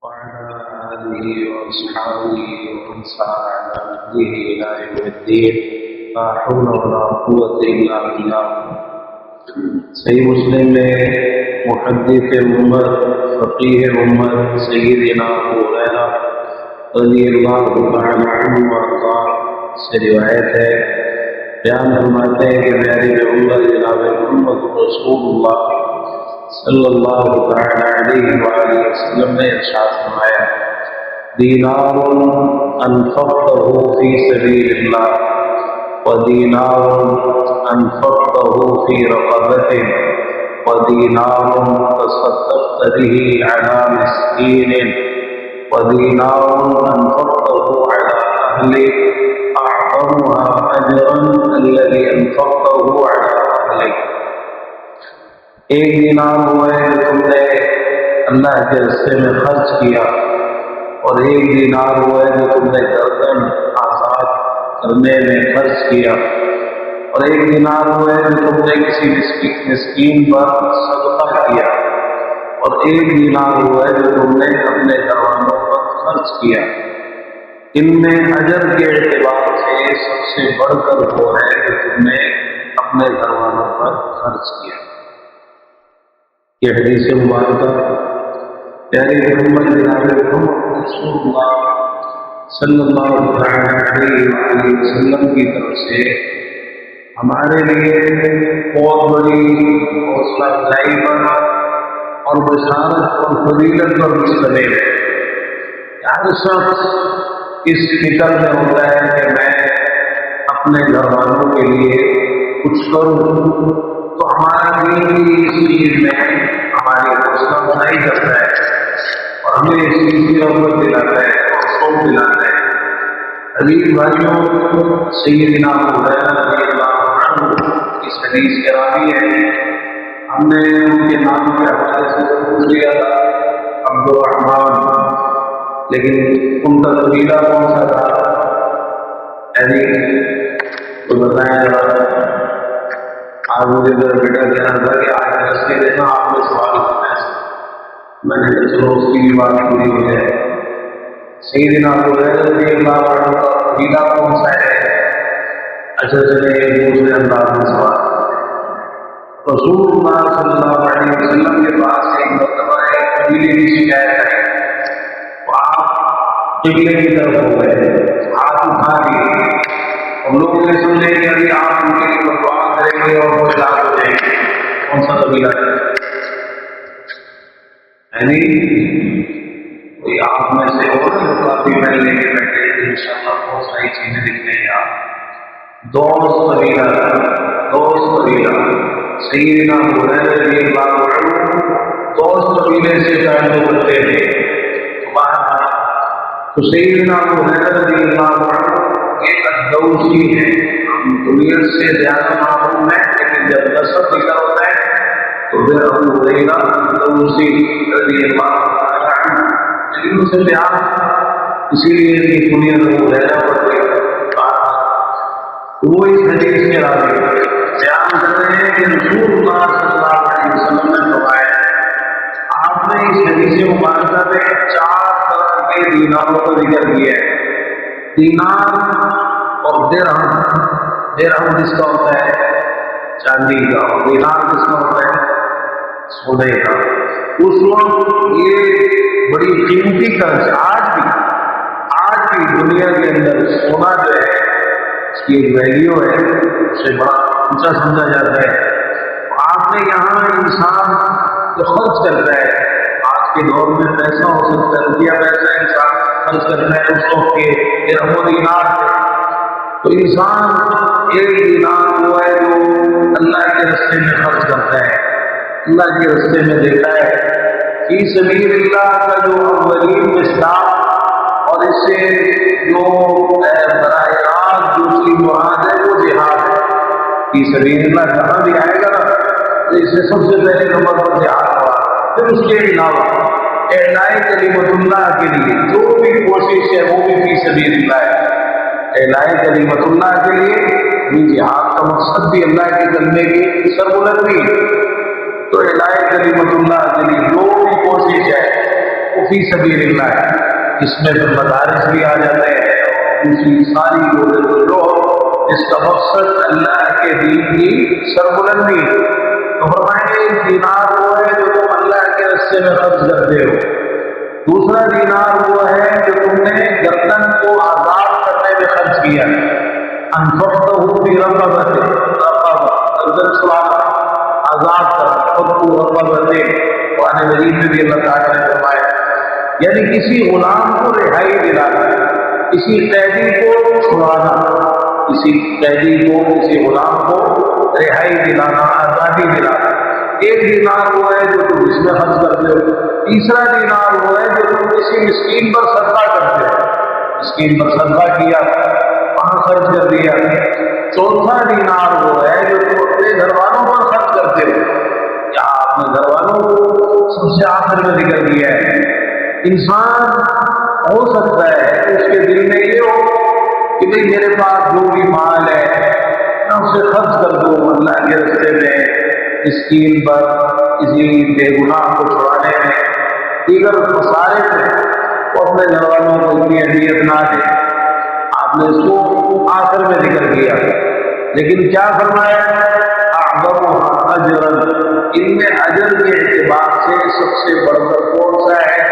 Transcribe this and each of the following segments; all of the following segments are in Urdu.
وعلى آله وأصحابه ومن سار على نهجه إلى يوم الدين لا حول ولا قوة إلا بالله. صحیح مسلم میں محدث امت فقیہ امت سیدنا ابو ہریرہ رضی اللہ تعالی عنہ وارضاہ سے روایت ہے، بیان فرماتے ہیں کہ میری پیغمبر جناب محمد رسول اللہ صلی اللہ تعالی علیہ وآلہ وسلم نے ارشاد فرمایا، دینار انفقته فی سبیل اللہ ودینار انفقته فی رقبته ودینار تصدقت به علی مسکین ودینار انفقته علی اہلک اعظمها اجرا الذی انفقته علی اہلک. ایک دینار وہ ہے جو تم نے اللہ کے راستے میں خرچ کیا، اور ایک دینار وہ ہے جو تم نے گردن آزاد کرنے میں خرچ کیا، اور ایک دینار وہ ہے جو تم نے کسی مسکین پر صدقہ کیا، اور ایک دینار وہ ہے جو تم نے اپنے گھر والوں پر خرچ کیا. ان میں اجر کے اعتبار سے سب سے بڑھ کر وہ ہے جو تم نے اپنے گھر والوں پر خرچ کیا. یہ حدیث مبارکہ پیارے پیغمبر جناب محمد رسول اللہ صلی اللہ علیہ وسلم کی طرف سے ہمارے لیے بہت بڑی حوصلہ افزائی پر اور بشارت اور فضیلت پر مشتمل ہے. ہر شخص اس فکر میں ہوتا ہے کہ میں اپنے گھر والوں کے لیے کچھ کروں، تو ہمارا دین بھی اس چیز میں ہماری حوصلہ افزائی کرتا ہے اور ہمیں اس چیز کی رغبت دلاتا ہے اور شوق دلاتا ہے. عزیز بھائیوں، سیدنا ابو ہریرہ رضی اللہ عنہ اس حدیث کے راوی ہے. ہم نے ان کے نام کے حوالے سے پوچھ لیا تھا عبد الرحمن، لیکن ان کا قبیلہ کون سا تھا؟ تو بتائیں ذرا. آج مجھے میرا بیٹا کہہ رہا تھا کہ آج رستے دینا آپ نے سوال کرنا ہے. میں نے کہا چلو اس کی بھی بات پوری ہو جائے. سیدنا ابو ہریرہ رضی اللہ عنہ کا قبیلہ کون سا ہے؟ اچھا چلے دوسرے انداز میں سوال. رسول اللہ صلی اللہ علیہ وسلم کے پاس ایک مرتبہ ایک قبیلے کی شکایت ہے، تو آپ قبلے کی طرف ہو گئے، ہاتھ اٹھا دیے، اور لوگ یہ سمجھے کہ ابھی آپ ان کے لیے دعا کریں گے اور وہ ہلاک ہو جائیں گے. کون سا قبیلہ ہے؟ یعنی کوئی آپ میں سے ہو جو کافی پہلے لے کے بیٹھے ان شاء اللہ بہت ساری چیزیں لکھنے ہیں آپ. دوست قبیلہ سیدنا ابو ہریرہ رضی اللہ عنہ دوست قبیلے سے تعلق رکھتے تھے. تو سیدنا ابو ہریرہ رضی اللہ عنہ ایک دوسی ہے. ہم دنیا سے زیادہ معلوم ہے، لیکن جب نسب ذکر ہوتا ہے تو پھر ابو ہریرہ دوسی رضی اللہ عنہ ان سے پیار، اسی لیے ان کی کنیت ابو ہریرہ پڑ گئی. وہ اس حدیث کے راوی بیان کر رہے ہیں کہ رسول اللہ صلی اللہ علیہ وسلم نے فرمایا، آپ نے اس حدیث مبارکہ میں 4 طرح کے دیناروں کا ذکر کیا ہے. دینار اور درہم کس کا ہوتا ہے؟ چاندی کا. اور دینار کس کا ہوتا ہے؟ سونے کا. اس وقت یہ بڑی قیمتی قرض. آج بھی دنیا کے اندر سونا جو ہے اس کی ایک ویلیو ہے، اسے بڑا اونچا سمجھا جاتا ہے. آپ نے یہاں انسان جو خرچ کرتا ہے، آج کے دور میں پیسہ ہو سکتا ہے، روپیہ پیسہ انسان خرچ کرتا ہے اس وقت کے درہم و دینار سے. تو انسان ایک دینار وہ ہے جو اللہ کے راستے میں خرچ کرتا ہے، اللہ کے راستے میں دیتا ہے. فی سبیل اللہ کا جو اولین مصداق اور اس سے جو براہ راست دوسری مراد ہے وہ جہاد ہے. فی سبیل اللہ کہاں بھی آئے گا تو اس سے سب سے پہلے نمبر پر جہاد ہوا. پھر اس کے علاوہ اعلاء کلمت اللہ کے لیے جو بھی کوشش ہے وہ بھی فی سبیل اللہ ہے. اعلاء کلمت اللہ کے لیے بھی جہاد کا مقصد بھی اللہ کے کلمے کی سربلندی. تو اعلاء کلمت اللہ کے لیے جو بھی کوشش ہے وہ فی سبیل اللہ ہے، اس میں پھر مدارس بھی آ جاتے ہیں اور دوسری ساری جو اس کا مقصد اللہ کے دین کی سربلندی۔ تو فرمائیں ایک دینار وہ ہے جو تم اللہ کے راستے میں خرچ کرتے ہو، دوسرا دینار وہ ہے جو تم نے گردن کو آزاد کرنے میں خرچ کیا، انفقتہ فی رقبۃ، گردن چھڑانا، آزاد کرنا، خود کو رقبۃ، قرآن مجید میں بھی اللہ تعالیٰ نے فرمایا، یعنی کسی غلام کو رہائی دلانا، کسی قیدی کو چھڑانا، کسی قیدی کو، کسی غلام کو رہائی دلانا، آزادی دلانا۔ ایک دینار وہ ہے جو تم اس میں خرچ کرتے ہو، تیسرا دینار وہ ہے جو تم کسی مسکین پر صدقہ کرتے ہو، مسکین پر صدقہ کیا، وہاں خرچ کر دیا، چوتھا دینار وہ ہے جو تم اپنے گھر والوں پر خرچ کرتے ہو، یا اپنے گھر والوں کو سب سے آخر میں ذکر کیا ہے۔ انسان ہو سکتا ہے کہ اس کے دل میں یہ ہو کہ بھئی میرے پاس جو بھی مال ہے میں اسے خرچ کر دوں اللہ کے راستے میں، مسکین پر، کسی بے گناہ کو چھڑانے میں، دیگر مسائل میں، وہ اپنے گھر والوں کو اتنی اہمیت نہ دے۔ آپ نے اس کو آخر میں ذکر کیا، لیکن کیا فرمایا؟ اعظمها اجرا، ان میں اجر کے اعتبار سے سب سے بڑھ کر کون سا ہے؟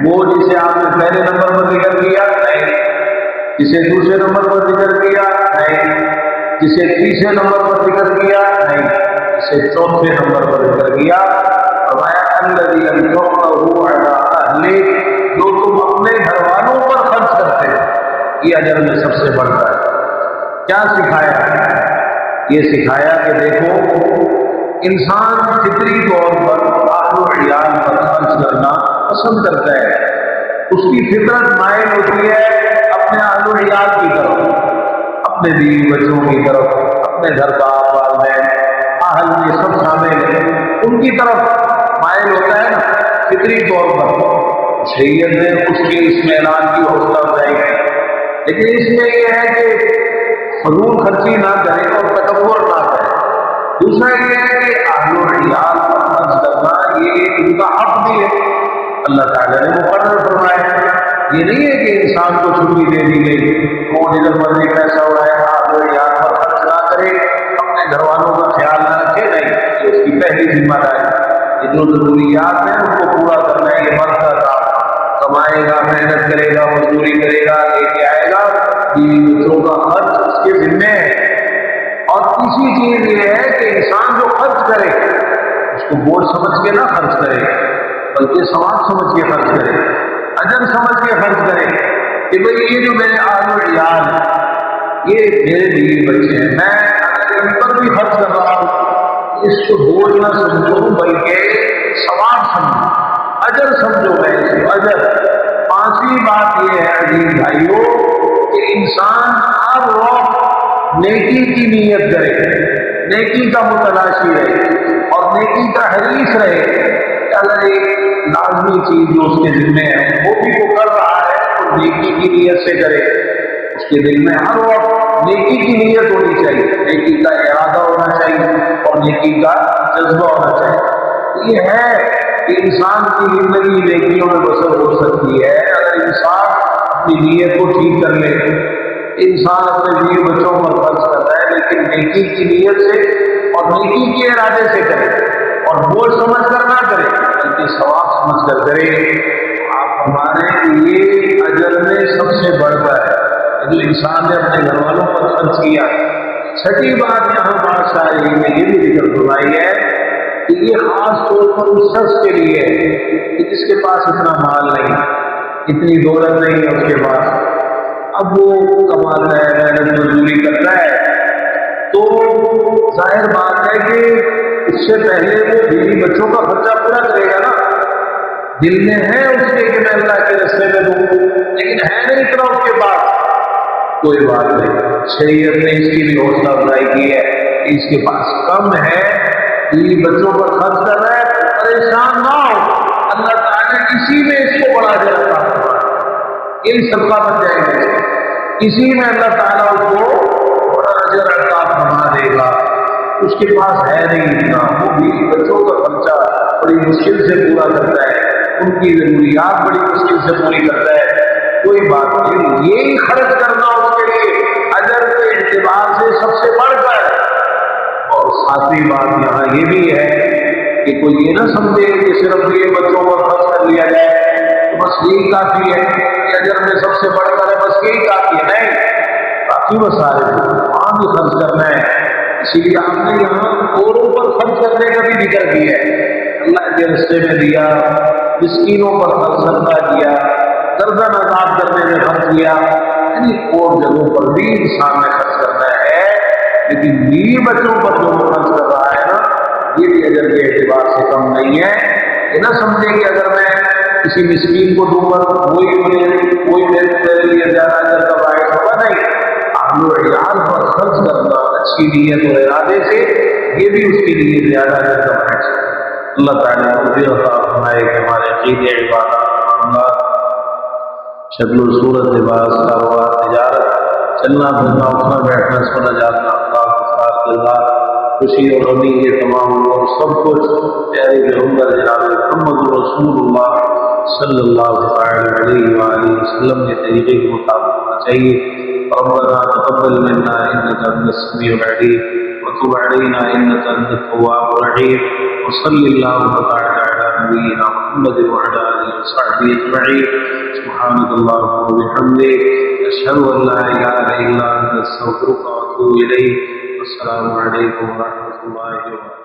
وہ جسے آپ نے پہلے نمبر پر ذکر کیا نہیں، جسے دوسرے نمبر پر ذکر کیا نہیں، جسے تیسرے نمبر پر ذکر کیا نہیں، جسے چوتھے نمبر پر ذکر کیا فرمایا الذی انفقته علی اہلہ، جو تم اپنے گھر والوں پر خرچ کرتے ہیں، یہ اجر میں سب سے بڑھتا ہے۔ کیا سکھایا؟ یہ سکھایا کہ دیکھو انسان فطری طور پر اہل و عیال پر خرچ کرنا پسند کرتا ہے، اس کی فطرت مائل ہوتی ہے اپنے اہل و عیال کی طرف، اپنے بیوی بچوں کی طرف، اپنے گھر بار والدین، اہل میں سب شامل ہیں، ان کی طرف مائل ہوتا ہے نا فطری طور پر۔ شریعت نے اس کے اس میں اعلان کی حوصلہ افزائی کی، لیکن اس میں یہ ہے کہ فضول خرچی نہ کرے اور تکبر نہ کرے۔ دوسرا یہ ہے کہ اہل و عیال پر خرچ کرنا یہ ان کا حق بھی ہے، اللہ تعالیٰ نے مقرر فرمایا۔ یہ نہیں ہے کہ انسان کو چھٹی دے دی گئی، کون ادھر مرضی پیسہ اڑائے، اہل و عیال پر خرچ نہ کرے، اپنے گھر والوں کا خیال نہ رکھے، نہیں، یہ اس کی پہلی ذمہ داری۔ یہ جو ضروریات ہیں ان کو پورا کرنا ہے، یہ مرد کا کام، کمائے گا، محنت کرے گا، مزدوری کرے گا، لے کے آئے گا، بیوی بچوں کا خرچ اس کے ذمے ہے۔ اور تیسری چیز یہ ہے کہ انسان جو خرچ کرے اس کو بوجھ سمجھ کے نہ خرچ کرے، بلکہ ثواب سمجھ کے خرچ کرے، اجر سمجھ کے خرچ کرے کہ بھئی یہ جو میرے اہل و عیال ہیں، یہ میرے بیوی بچے ہیں، میں اگر ان پر بھی خرچ کر رہا ہوں اس کو بوجھ نہ سمجھو بلکہ ثواب سمجھو، اجر سمجھو، میں اس کو اجر۔ پانچویں بات یہ ہے عزیز بھائیوں کہ انسان ہر وقت نیکی کی نیت کرے، نیکی کا متلاشی رہے اور نیکی کا حریص رہے کہ اگر ایک لازمی چیز جو اس کے ذمہ ہے وہ بھی وہ کر رہا ہے تو نیکی کی نیت سے کرے، اس کے دل میں ہر وقت نیکی کی نیت ہونی چاہیے، نیکی کا ارادہ ہونا چاہیے اور نیکی کا جذبہ ہونا چاہیے۔ یہ ہے کہ انسان کی زندگی نیکیوں میں بسر ہو سکتی ہے اگر انسان اپنی نیت کو ٹھیک کر لے۔ انسان اپنے بیوی بچوں پر خرچ کرتا ہے لیکن نیکی کی نیت سے اور نیکی کے ارادے سے کرے اور بوجھ سمجھ کر نہ کرے بلکہ ثواب سمجھ کر کرے، آپ ہمارے لیے اجر میں سب سے بڑھتا ہے جو انسان نے اپنے گھر والوں پر خرچ کیا۔ چھٹی بات یہاں بات شاعری میں یہ بھی ذکر فرمائی ہے کہ یہ خاص طور پر اس شخص کے لیے ہے کہ جس کے پاس اتنا مال نہیں، اتنی دولت نہیں ہے اس کے پاس، اب وہ کماتا ہے، محنت مزدوری کرتا ہے، تو ظاہر بات ہے کہ اس سے پہلے وہ بیوی بچوں کا خرچہ پورا کرے گا نا، دل میں ہے اس کے کہ میں اللہ کے راستے میں دوں، لیکن ہے نہیں اتنا اس کے پاس، کوئی بات نہیں، شریعت نے اس کی بھی حوصلہ افزائی کی ہے کہ اس کے پاس کم ہے، بیوی بچوں پر خرچ کر رہا ہے، پریشان نہ ہو، اللہ تعالیٰ اسی میں اس کو بڑا دے رہا ہے، یہ صدقہ بن جائے گا، اسی میں اللہ تعالیٰ اس کو بڑا اجر عطا فرما دے گا۔ اس کے پاس ہے نہیں اتنا، وہ بھی بچوں کا خرچہ بڑی مشکل سے پورا کرتا ہے، ان کی ضروریات بڑی مشکل سے پوری کرتا ہے، کوئی بات نہیں، یہی خرچ کرنا اس کے لیے اجر کے اعتبار سے سب سے بڑھ کر۔ اور ساتویں بات یہاں یہ بھی ہے کہ کوئی یہ نہ سمجھے کہ صرف یہ بچوں پر خرچ کر لیا جائے تو بس یہی کافی ہے کہ اجر میں سب سے بڑھ کر ہے، بس یہی کافی ہے، نہیں، باقی مسائل وہاں بھی خرچ کرنا ہے۔ اسی لیے ہم نے یہاں اوروں پر خرچ کرنے کا بھی ذکر کیا ہے، اللہ کے رستے میں دیا، مسکینوں پر خرچ کرنا کیا، گردن آزاد کرنے میں خرچ کیا، یعنی اور جگہوں پر بھی انسان نے خرچ کرنا ہے، لیکن بیوی بچوں پر جو خرچ کر رہا ہے نا یہ بھی اجر کے اعتبار سے کم نہیں ہے۔ یہ نہ سمجھے کہ اگر میں کسی مسکین کو دوں گا وہی میرے لیے زیادہ اجر کا باعث ہوگا، نہیں، اہل و عیال پر خرچ کرنا اچھی نیت اور ارادے سے یہ بھی اس کے لیے زیادہ اجر کا باعث ہے۔ اللہ تعالیٰ مجھے عطا فرمائے کہ ہمارے عقیدے، عبادات، معاملات، شکل و صورت، لباس، کاروبار، تجارت، چلنا پھرنا، اٹھنا بیٹھنا، سونا جاگنا، اخلاق، اخلاق، کردار، خوشی اور غمی، یہ تمام امور سب کچھ پیارے پیغمبر جناب محمد رسول اللہ صلی اللہ علیہ وآلہ وسلم کے طریقے کے مطابق ہونا چاہیے۔ ربنا تقبل منا انك انت السميع العليم وتب علينا انك انت التواب الرحيم وصلى اللهم تعالى على نبينا محمد وعلى اله وصحبه اجمعين سبحانك اللهم وبحمدك اشهد ان لا اله الا انت استغفرك واتوب اليك والسلام عليكم ورحمه الله وبركاته۔